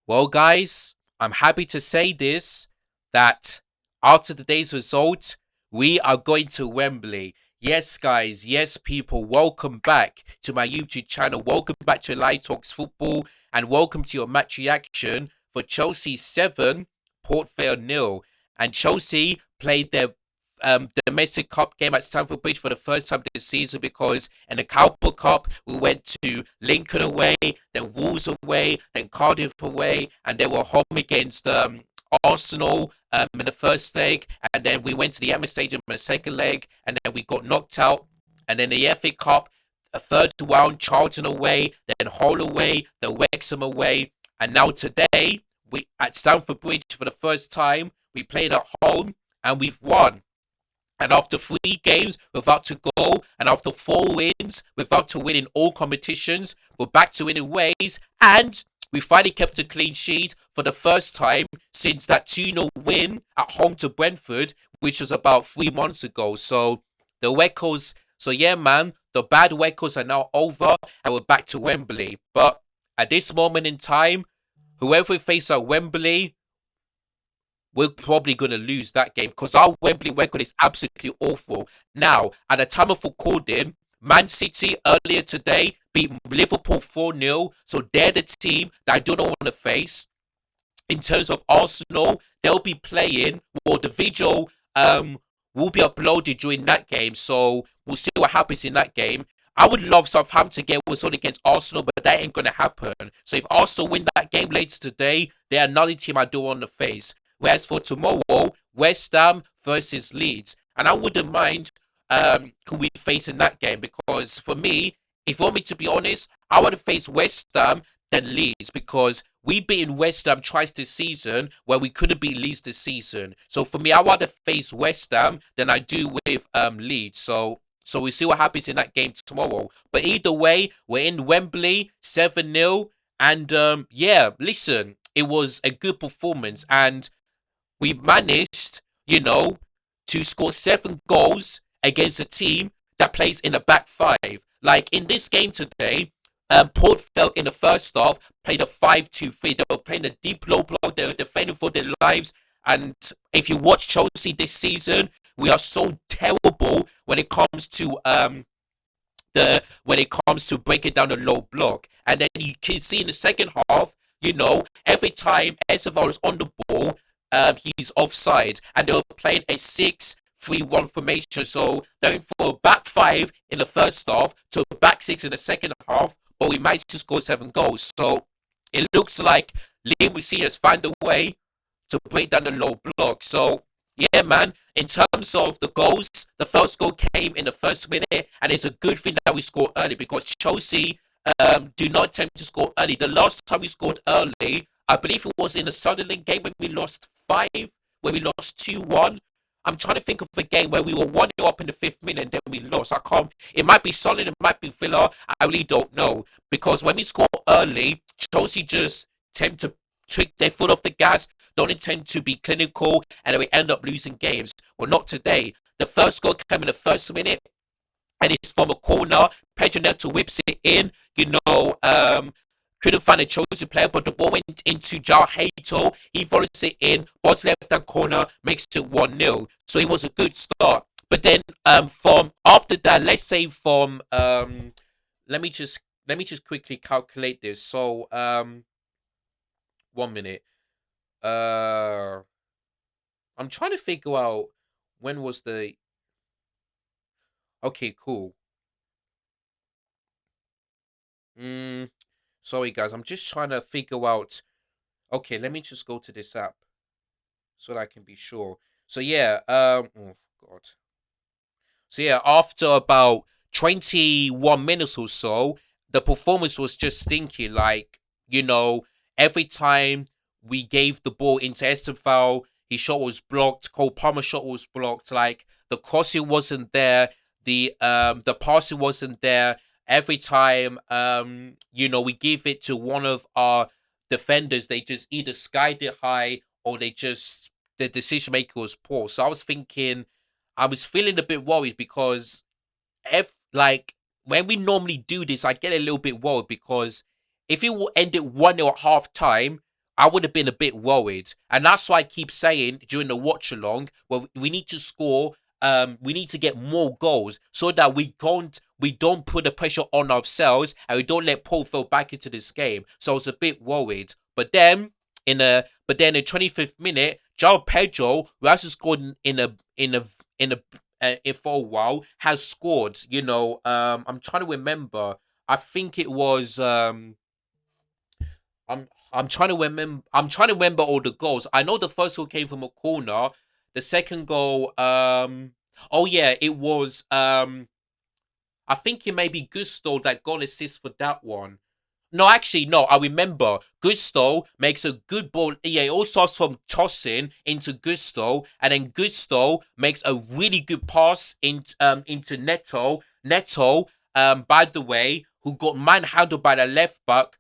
Well, guys, I'm happy to say this that after today's result, we are going to Wembley. Yes, guys, yes, people, welcome back to my YouTube channel. Welcome back to Live Talks Football, and welcome to your match reaction for Chelsea 7, Port Vale nil. And Chelsea played their domestic cup game at Stamford Bridge for the first time this season because in the Cowboy Cup we went to Lincoln away, then Wolves away, then Cardiff away, and they were home against Arsenal in the first leg, and then we went to the Emirates Stadium in the second leg, and then we got knocked out, and then the FA Cup, a third round, Charlton away, then Hull away, then Wrexham away, and now today we at Stamford Bridge for the first time we played at home and we've won. And after 3 games without to go, and after 4 wins without to win in all competitions, we're back to winning ways. And we finally kept a clean sheet for the first time since that 2-0 win at home to Brentford, which was about 3 months ago. So the records, so yeah, man, the bad records are now over, and we're back to Wembley. But at this moment in time, whoever we face at Wembley, we're probably going to lose that game because our Wembley record is absolutely awful. Now, at the time of recording, Man City earlier today beat Liverpool 4-0. So they're the team that I do not want to face. In terms of Arsenal, they'll be playing, well, the video will be uploaded during that game. So we'll see what happens in that game. I would love Southampton to get what's on against Arsenal, but that ain't going to happen. So if Arsenal win that game later today, they're another team I do want to face. Whereas for tomorrow, West Ham versus Leeds. And I wouldn't mind who we face in that game because for me, if you want me to be honest, I want to face West Ham than Leeds because we beaten West Ham twice this season where we couldn't beat Leeds this season. So for me, I want to face West Ham than I do with Leeds. So we see what happens in that game tomorrow. But either way, we're in Wembley, 7-0. And yeah, listen, it was a good performance. And we managed, to score 7 goals against a team that plays in the back five. Like in this game today, Port Vale in the first half played a 5-2-3. They were playing a deep low block. They were defending for their lives. And if you watch Chelsea this season, we are so terrible when it comes to breaking down the low block. And then you can see in the second half, every time Esavao is on the ball, he's offside, and they were playing a 6-3-1 formation. So going for a back five in the first half to a back six in the second half, but we managed to score 7 goals. So it looks like Liam Messina has found a way to break down the low block. So yeah, man. In terms of the goals, the first goal came in the first minute, and it's a good thing that we scored early because Chelsea do not attempt to score early. The last time we scored early, I believe it was in the Sunderland game when we lost 5, when we lost 2-1. I'm trying to think of a game where we were 1-0 up in the 5th minute and then we lost. I can't. It might be Solid, it might be Villa. I really don't know because when we score early, Chelsea just tend to take their foot off the gas, don't intend to be clinical, and then we end up losing games. Well, not today. The first goal came in the first minute, and it's from a corner. Pedro Neto whips it in. Couldn't find a chosen player, but the ball went into Jao Hato. He follows it in, bottom left-hand corner, makes it 1-0. So it was a good start. But then from after that, let's say from let me just quickly calculate this. So 1 minute. Uh I'm trying to figure out when was the okay, cool. Mm, sorry guys, I'm just trying to figure out. Okay, let me just go to this app so that I can be sure. So yeah, oh god. So yeah, after about 21 minutes or so, the performance was just stinky. Like, you know, every time we gave the ball into Estefao, his shot was blocked. Cole Palmer's shot was blocked. Like the crossing wasn't there. The passing wasn't there. Every time we give it to one of our defenders, they just either skied it high or the decision maker was poor. So I was feeling a bit worried because if like when we normally do this, I get a little bit worried because if it will end it 1-0 at half time, I would have been a bit worried. And that's why I keep saying during the watch along, well, we need to score. We need to get more goals so that we don't put the pressure on ourselves and we don't let Paul fall back into this game. So I was a bit worried. But then in 25th minute, João Pedro, who hasn't scored in for a while, has scored. I'm trying to remember. I think it was I'm trying to remember. I'm trying to remember all the goals. I know the first goal came from a corner. The second goal, oh yeah, it was I think it may be Gusto that got assist for that one. No, actually, no. I remember Gusto makes a good ball. Yeah, it all starts from tossing into Gusto, and then Gusto makes a really good pass into Neto. Neto, by the way, who got manhandled by the left back,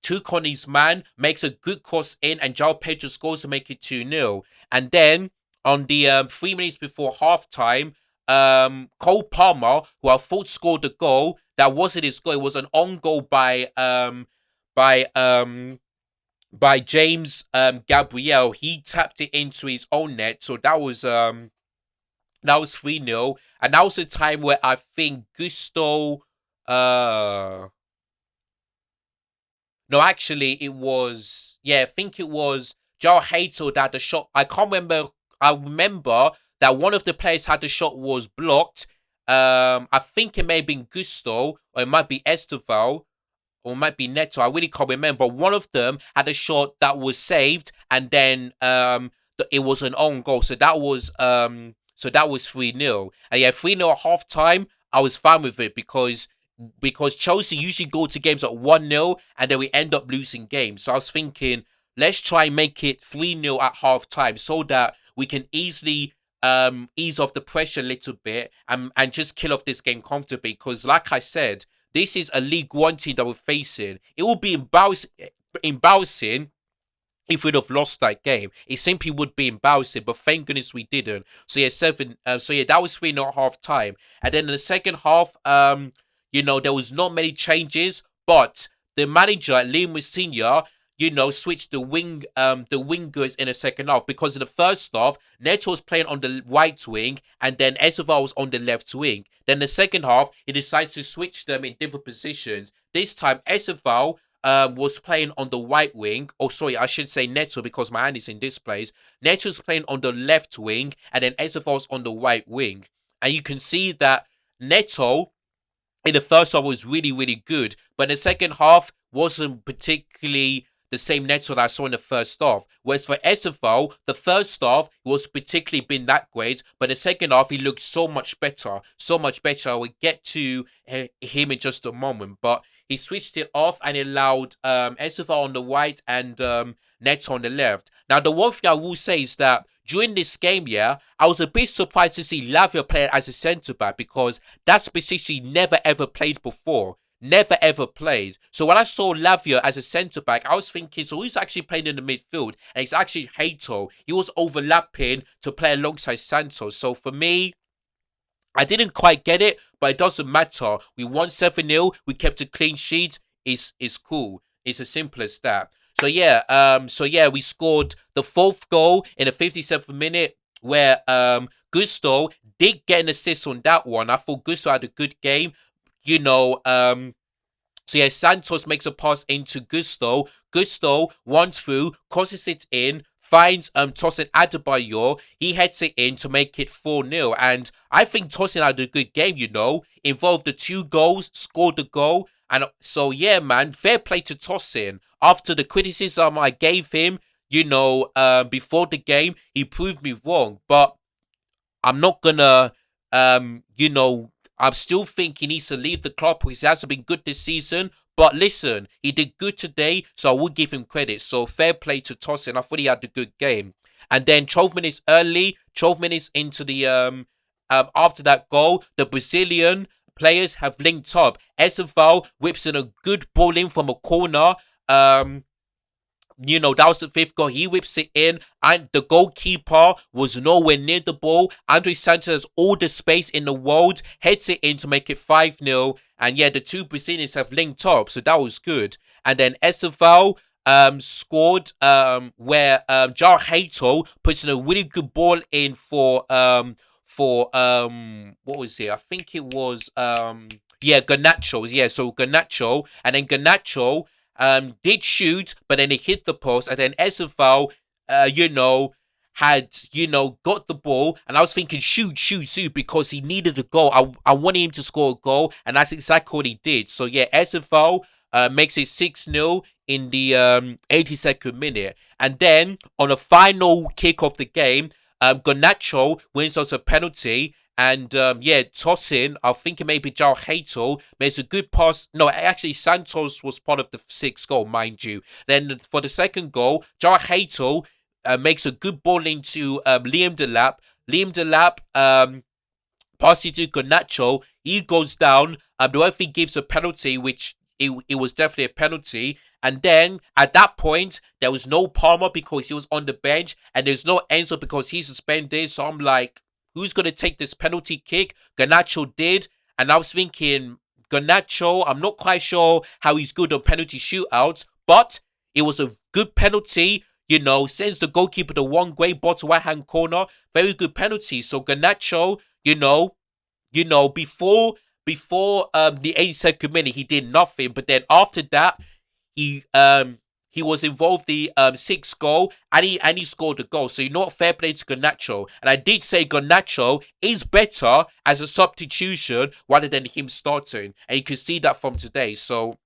took on his man, makes a good cross in, and João Pedro scores to make it 2-0. And then on the 3 minutes before halftime, Cole Palmer, who I thought scored the goal, that wasn't his goal. It was an on goal by um by James Gabriel. He tapped it into his own net, so that was 3-0. And that was a time where I think Gusto uh no, actually, it was, yeah, I think it was Joe Hatel that the shot. I can't remember. I remember that one of the players had the shot was blocked. I think it may have been Gusto or it might be Esteval or it might be Neto. I really can't remember. One of them had a shot that was saved, and then it was an own goal. So that was 3-0. And yeah, 3-0 at half time. I was fine with it because Chelsea usually go to games at 1-0 and then we end up losing games. So I was thinking, let's try and make it 3-0 at half time so that we can easily ease off the pressure a little bit and just kill off this game comfortably. Because like I said, this is a League One team that we're facing. It will be embarrassing if we'd have lost that game. It simply would be embarrassing, but thank goodness we didn't. So yeah, that was 3-0 at half time. And then in the second half, there was not many changes, but the manager, Liam Senior, switched the wingers in the second half, because in the first half, Neto was playing on the right wing and then Ezeval was on the left wing. Then the second half, he decides to switch them in different positions. This time, Ezeval was playing on the right wing. Oh, sorry, I should say Neto because my hand is in this place. Neto's playing on the left wing and then Ezeval's on the right wing. And you can see that Neto in the first half was really, really good. But the second half wasn't particularly the same Neto that I saw in the first half. Whereas for Ezeval, the first half was particularly been that great, but the second half he looked so much better. So much better. I will get to him in just a moment. But he switched it off and allowed Ezeval on the right and Neto on the left. Now, the one thing I will say is that during this game, yeah, I was a bit surprised to see Lavia play as a centre-back because that's position he never ever played before. Never ever played. So when I saw Lavia as a centre-back, I was thinking, so who's actually playing in the midfield? And it's actually Hato. He was overlapping to play alongside Santos. So for me, I didn't quite get it, but it doesn't matter. We won 7-0. We kept a clean sheet. It's cool. It's as simple as that. So yeah, we scored the fourth goal in the 57th minute where Gusto did get an assist on that one. I thought Gusto had a good game. You know, so yeah, Santos makes a pass into Gusto. Gusto runs through, crosses it in, finds Tosin Adebayor. He heads it in to make it 4-0. And I think Tosin had a good game, involved the 2 goals, scored the goal. And so yeah, man, fair play to Tosin. After the criticism I gave him, before the game, he proved me wrong. But I'm not gonna, I'm still think he needs to leave the club because he hasn't been good this season. But listen, he did good today, so I will give him credit. So fair play to Tosin. I thought he had a good game. And then 12 minutes early, 12 minutes into the after that goal, the Brazilian players have linked up. Ezeval whips in a good ball in from a corner. That was the 5th goal. He whips it in, and the goalkeeper was nowhere near the ball. Andre Santos has all the space in the world, heads it in to make it 5-0. And yeah, the 2 Brazilians have linked up, so that was good. And then Ezeval, scored where Jar Hato puts in a really good ball in for what was it? I think it was yeah, Garnacho. Yeah, so Garnacho, and then Garnacho did shoot, but then it hit the post, and then Esval, you know, had got the ball, and I was thinking shoot, shoot, shoot, because he needed a goal. I wanted him to score a goal, and that's exactly what he did. So yeah, SFL makes it 6-0 in the 82nd minute, and then on the final kick of the game, Garnacho wins us a penalty. And yeah, tossing, I think it may be João Hato, makes a good pass. No, actually, Santos was part of the sixth goal, mind you. Then for the second goal, João Hato makes a good ball into Liam Delap. Liam Delap passes to Garnacho. He goes down. The referee gives a penalty, which it was definitely a penalty. And then at that point, there was no Palmer because he was on the bench, and there's no Enzo because he's suspended. So I'm like, who's gonna take this penalty kick? Garnacho did, and I was thinking, Garnacho, I'm not quite sure how he's good on penalty shootouts, but it was a good penalty. Sends the goalkeeper the one way bottom right hand corner. Very good penalty. So Garnacho, before the 82nd minute, he did nothing. But then after that, he was involved the sixth goal, and he scored a goal. So fair play to Garnacho. And I did say Garnacho is better as a substitution rather than him starting, and you can see that from today. So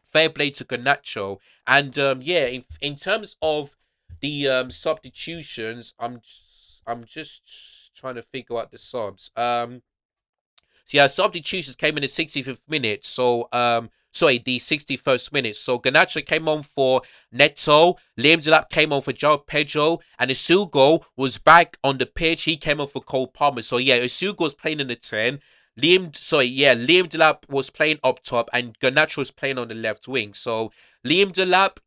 fair play to Garnacho. And yeah, in terms of the substitutions, I'm just trying to figure out the subs. So yeah, substitutions came in the 65th minute. So sorry, the 61st minute. So Garnacho came on for Neto, Liam Delap came on for João Pedro, and Isugo was back on the pitch. He came on for Cole Palmer. So yeah, Isugo was playing in the 10. Liam Delap was playing up top, and Garnacho was playing on the left wing. So Liam Delap,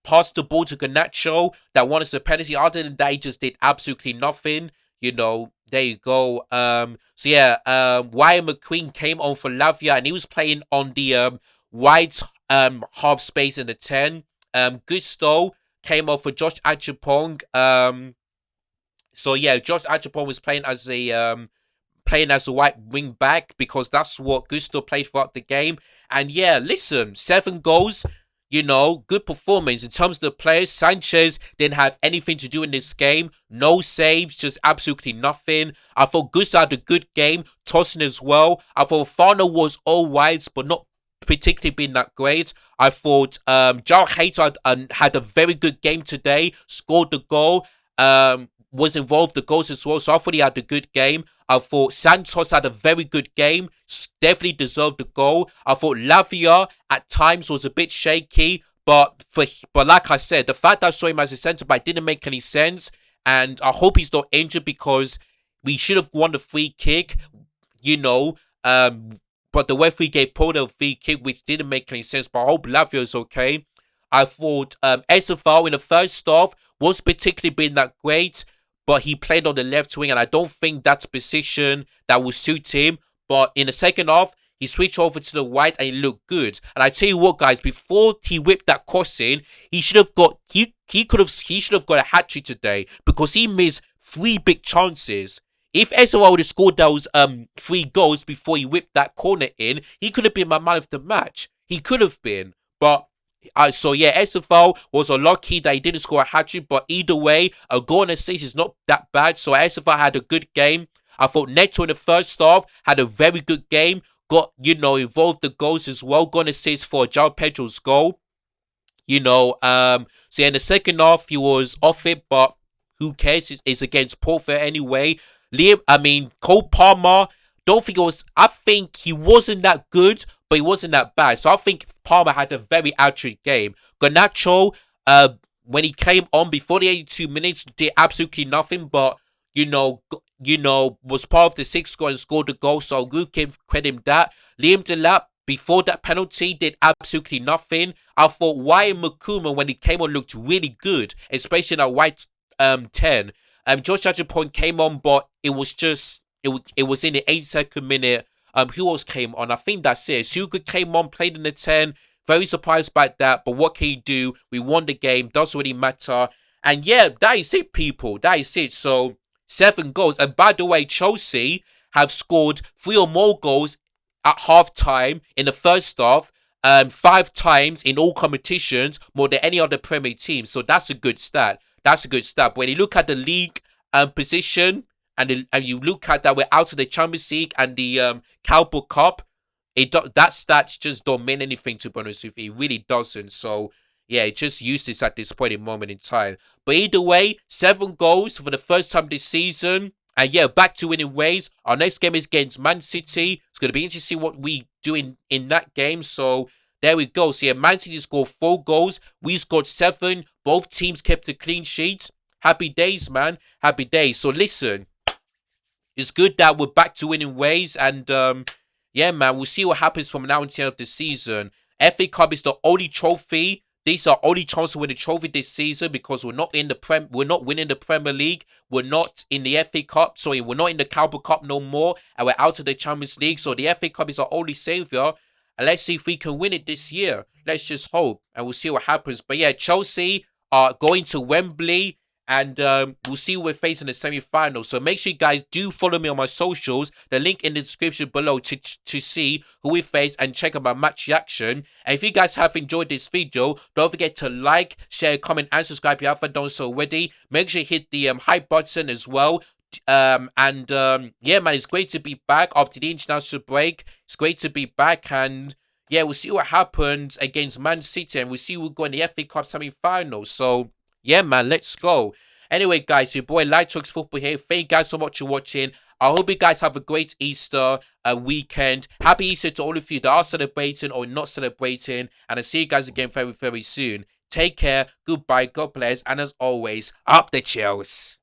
passed the ball to Garnacho that won us a penalty. Other than that, he just did absolutely nothing. There you go. So yeah, Wyatt McQueen came on for Lavia, and he was playing on the wide half space in the 10. Gusto came on for Josh Achapong. So yeah, Josh Achapong was playing as a right wing back because that's what Gusto played throughout the game. And yeah, listen, 7 goals. Good performance in terms of the players. Sanchez didn't have anything to do in this game. No saves, just absolutely nothing. I thought Gusto had a good game. Tosin as well. I thought Fano was all right, but not particularly been that great. I thought João Hato had a very good game today. Scored the goal. Was involved the goals as well. So I thought he had a good game. I thought Santos had a very good game. Definitely deserved the goal. I thought Lavia at times was a bit shaky. But like I said, the fact that I saw him as a centre back didn't make any sense. And I hope he's not injured because we should have won the free kick. But the referee gave Paul a free kick, which didn't make any sense. But I hope Lavia is okay. I thought SFL in the first half was particularly been that great, but he played on the left wing, and I don't think that's a position that will suit him. But in the second half, he switched over to the right, and he looked good. And I tell you what, guys, before he whipped that cross in, he should have got he should have got a hat trick today because he missed 3 big chances. If SOL would have scored those 3 goals before he whipped that corner in, he could have been my man of the match. He could have been, but. So yeah, SFL was unlucky that he didn't score a hat-trick, but either way, a goal and assist is not that bad. So SFL had a good game. I thought Neto in the first half had a very good game. Got, involved the goals as well. Got an assist for João Pedro's goal. So yeah, in the second half, he was off it, but who cares? It's against Port Vale anyway. Cole Palmer, I think he wasn't that good, but he wasn't that bad. So I think Palmer had a very accurate game. Garnacho, when he came on before the 82 minutes, did absolutely nothing, but, was part of the 6th goal and scored the goal, so we can credit him that. Liam Delap, before that penalty, did absolutely nothing. I thought Wyatt McCooma, when he came on, looked really good, especially in that white 10. Josh Achapong came on, but it was just, it was in the 82nd minute. Who else came on? I think that's it. Suga came on, played in the 10. Very surprised about that. But what can you do? We won the game. Doesn't really matter. And yeah, that is it, people. That is it. So 7 goals. And by the way, Chelsea have scored 3 or more goals at halftime in the first half. 5 times in all competitions, more than any other Premier team. So that's a good stat. That's a good stat. When you look at the league position, and you look at that, we're out of the Champions League and the Carabao Cup. That stats just don't mean anything, to be honest with you. It really doesn't. So yeah, it just useless at this point in moment in time. But either way, 7 goals for the first time this season. And yeah, back to winning ways. Our next game is against Man City. It's going to be interesting what we do in that game. So there we go. So yeah, Man City scored 4 goals. We scored 7. Both teams kept a clean sheet. Happy days, man. Happy days. So listen, it's good that we're back to winning ways. And yeah, man, we'll see what happens from now until the end of the season. FA Cup is the only trophy. These are only chance to win a trophy this season because we're not in the we're not winning the Premier League. We're not in the FA Cup. Sorry, we're not in the Carabao Cup no more, and we're out of the Champions League. So the FA Cup is our only savior. And let's see if we can win it this year. Let's just hope, and we'll see what happens. But yeah, Chelsea are going to Wembley. And we'll see who we're facing in the semi-final. So make sure you guys do follow me on my socials. The link in the description below to see who we face and check out my match reaction. And if you guys have enjoyed this video, don't forget to like, share, comment, and subscribe if you haven't done so already. Make sure you hit the hype button as well. Yeah, man, it's great to be back after the international break. It's great to be back, and yeah, we'll see what happens against Man City, and we'll see who'll go in the FA Cup semi-final. So yeah, man, let's go. Anyway, guys, your boy Light Talks Football here. Thank you guys so much for watching. I hope you guys have a great Easter weekend. Happy Easter to all of you that are celebrating or not celebrating. And I'll see you guys again very, very soon. Take care. Goodbye. God bless. And as always, up the chills.